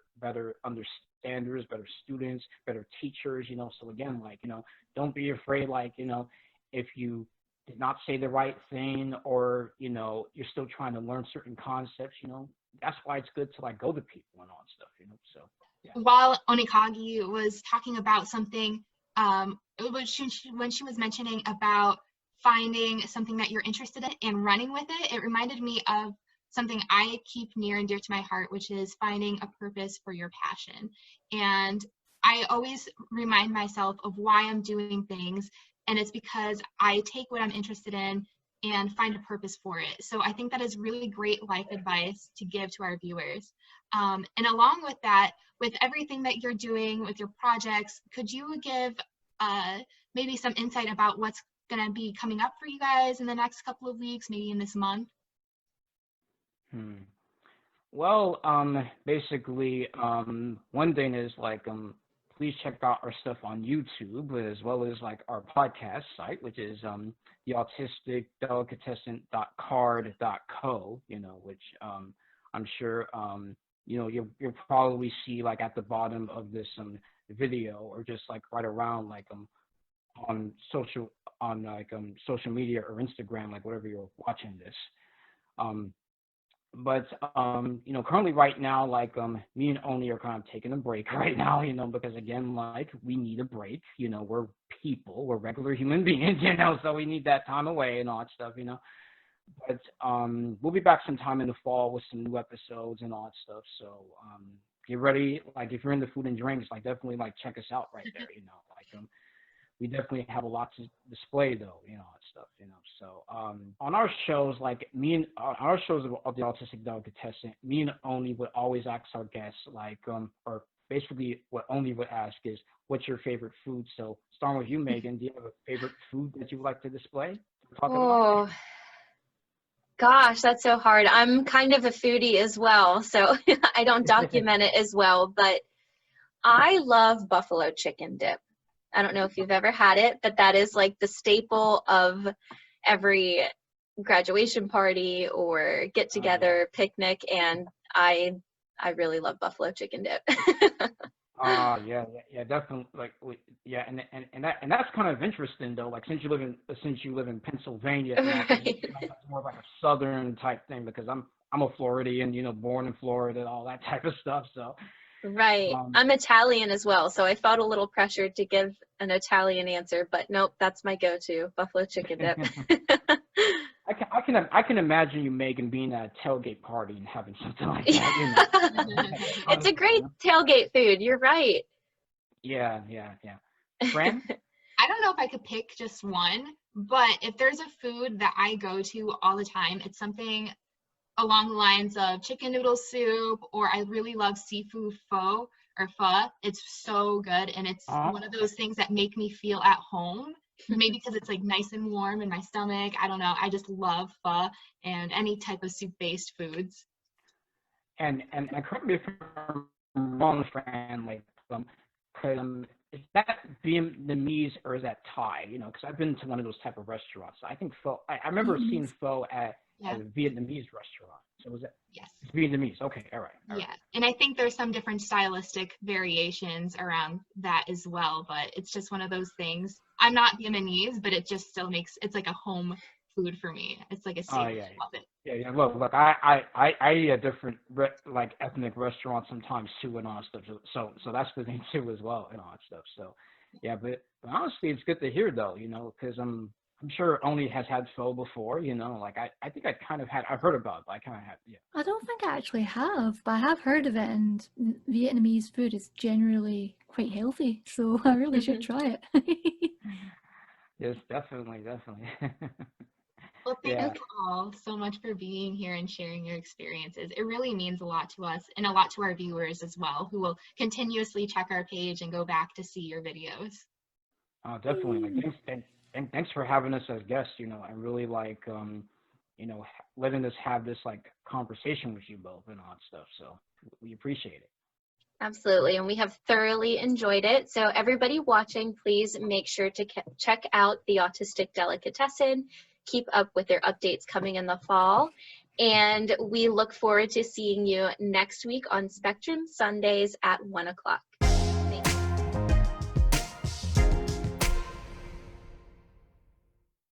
understanders, better students, better teachers. So again, like don't be afraid. Like if you did not say the right thing, or you're still trying to learn certain concepts, that's why it's good to like go to people and all that stuff, So yeah. While Onikage was talking about something, when she was mentioning about finding something that you're interested in and running with it, it reminded me of something I keep near and dear to my heart, which is finding a purpose for your passion. And I always remind myself of why I'm doing things, and it's because I take what I'm interested in and find a purpose for it. So I think that is really great life advice to give to our viewers. And along with that, with everything that you're doing with your projects, could you give maybe some insight about what's going to be coming up for you guys in the next couple of weeks, maybe in this month? Well, basically, one thing is like, please check out our stuff on YouTube as well as like our podcast site, which is the Autistic Delicatessen.card.co, which I'm sure you'll probably see like at the bottom of this video, or just like right around like on social media or Instagram, like whatever you're watching this. But currently right now, like me and Oni are kind of taking a break right now, because again, like we need a break. We're people, we're regular human beings, so we need that time away and all that stuff, But we'll be back sometime in the fall with some new episodes and all that stuff. So get ready. Like if you're into food and drinks, like definitely like check us out right there. Like we definitely have a lot to display though, that stuff, So on our shows, like on our shows of the Autistic Delicatessen, me and Oni would always ask our guests, like, or basically what Oni would ask is, what's your favorite food? So starting with you, Megan, do you have a favorite food that you would like to display? Oh, gosh, that's so hard. I'm kind of a foodie as well, so I don't document it as well, but I love buffalo chicken dip. I don't know if you've ever had it, but that is like the staple of every graduation party or get together picnic, and I really love buffalo chicken dip. Yeah, definitely. Like, yeah, and that's kind of interesting though. Like, since you live in Pennsylvania, Right. It's more like a southern type thing, because I'm a Floridian, born in Florida, all that type of stuff. So. Right. I'm Italian as well, so I felt a little pressure to give an Italian answer, but nope, that's my go-to, buffalo chicken dip. I can imagine you, Megan, being at a tailgate party and having something like that. It's a great tailgate food. You're right. Yeah. Fran? I don't know if I could pick just one, but if there's a food that I go to all the time, it's something along the lines of chicken noodle soup, or I really love seafood pho or pho. It's so good, and it's one of those things that make me feel at home. Maybe because it's like nice and warm in my stomach. I don't know. I just love pho and any type of soup-based foods. And correct me if I'm wrong, Fran. Like, is that Vietnamese or is that Thai? Because I've been to one of those type of restaurants. I think pho. I remember seeing pho at a Vietnamese restaurant. So was it? Yes. It's Vietnamese. Okay. All right. Yeah. And I think there's some different stylistic variations around that as well, but it's just one of those things. I'm not Vietnamese, but it just still it's like a home food for me. It's like a staple. I love it. Yeah. Look, I eat at different like ethnic restaurants sometimes too and all that stuff. So that's the thing too as well and all that stuff. So yeah, but honestly, it's good to hear though, because I'm sure Oni has had pho before, like I think I've heard about it, but I kind of have, yeah. I don't think I actually have, but I have heard of it, and Vietnamese food is generally quite healthy, so I really should try it. Yes, definitely. Well, thank you all so much for being here and sharing your experiences. It really means a lot to us and a lot to our viewers as well, who will continuously check our page and go back to see your videos. Definitely. Like, thanks for having us as guests. I really like, letting us have this like conversation with you both and all that stuff. So we appreciate it. Absolutely, and we have thoroughly enjoyed it. So everybody watching, please make sure to check out the Autistic Delicatessen. Keep up with their updates coming in the fall. And we look forward to seeing you next week on Spectrum Sundays at 1 o'clock.